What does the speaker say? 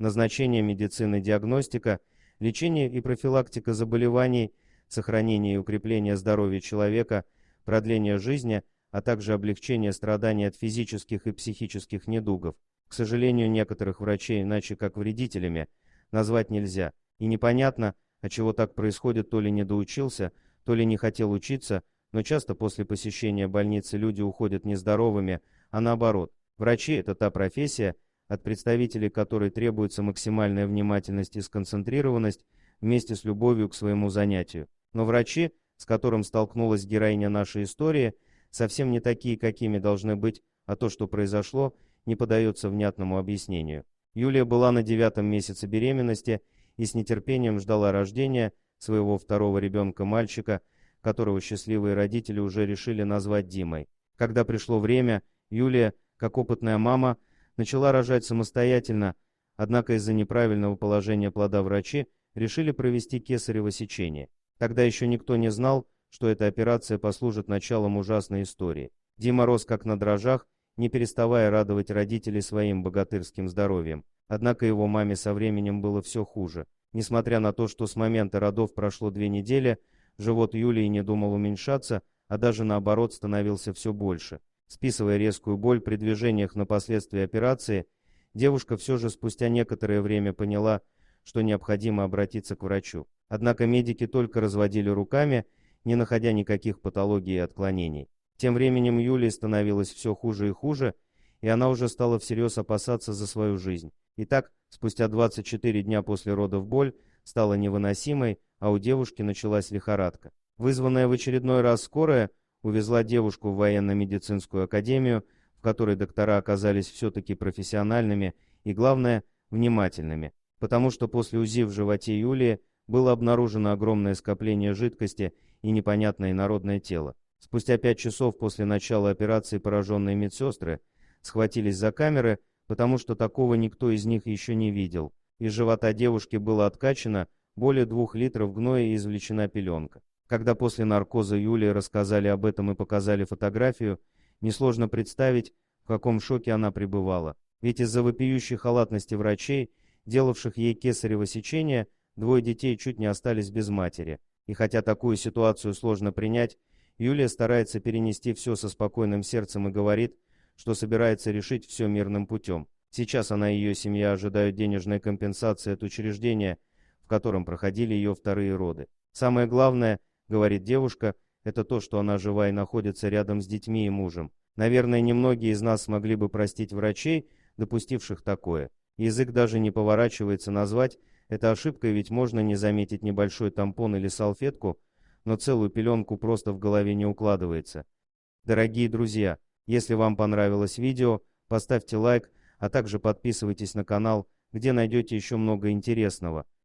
назначение медицины, диагностика, лечение и профилактика заболеваний, сохранение и укрепление здоровья человека, продление жизни, а также облегчение страданий от физических и психических недугов. К сожалению, некоторых врачей иначе как вредителями назвать нельзя, и непонятно, отчего так происходит, то ли недоучился, то ли не хотел учиться, но часто после посещения больницы люди уходят нездоровыми, а наоборот. Врачи – это та профессия, от представителей которой требуется максимальная внимательность и сконцентрированность вместе с любовью к своему занятию. Но врачи, с которым столкнулась героиня нашей истории, совсем не такие, какими должны быть, а то, что произошло, не поддается внятному объяснению. Юлия была на 9-м месяце беременности и с нетерпением ждала рождения своего второго ребенка-мальчика, которого счастливые родители уже решили назвать Димой. Когда пришло время, Юлия, как опытная мама, начала рожать самостоятельно, однако из-за неправильного положения плода врачи решили провести кесарево сечение. Тогда еще никто не знал, что эта операция послужит началом ужасной истории. Дима рос как на дрожжах, не переставая радовать родителей своим богатырским здоровьем. Однако его маме со временем было все хуже. Несмотря на то, что с момента родов прошло 2 недели, живот Юлии не думал уменьшаться, а даже наоборот становился все больше. Списывая резкую боль при движениях на последствия операции, девушка все же спустя некоторое время поняла, что необходимо обратиться к врачу. Однако медики только разводили руками, не находя никаких патологий и отклонений. Тем временем Юлии становилось все хуже и хуже, и она уже стала всерьез опасаться за свою жизнь. Итак, спустя 24 дня после родов боль стала невыносимой, а у девушки началась лихорадка. Вызванная в очередной раз скорая увезла девушку в военно-медицинскую академию, в которой доктора оказались все-таки профессиональными и, главное, внимательными, потому что после УЗИ в животе Юлии было обнаружено огромное скопление жидкости и непонятное инородное тело. Спустя 5 часов после начала операции пораженные медсестры схватились за камеры, потому что такого никто из них еще не видел. Из живота девушки было откачано более 2 литров гноя и извлечена пеленка. Когда после наркоза Юлии рассказали об этом и показали фотографию, несложно представить, в каком шоке она пребывала. Ведь из-за вопиющей халатности врачей, делавших ей кесарево сечение, 2 детей чуть не остались без матери. И хотя такую ситуацию сложно принять, Юлия старается перенести все со спокойным сердцем и говорит, что собирается решить все мирным путем. Сейчас она и ее семья ожидают денежной компенсации от учреждения, в котором проходили ее вторые роды. Самое главное, говорит девушка, это то, что она жива и находится рядом с детьми и мужем. Наверное, немногие из нас смогли бы простить врачей, допустивших такое. Язык даже не поворачивается назвать это ошибкой, ведь можно не заметить небольшой тампон или салфетку, но целую пеленку просто в голове не укладывается. Дорогие друзья, если вам понравилось видео, поставьте лайк, а также подписывайтесь на канал, где найдете еще много интересного.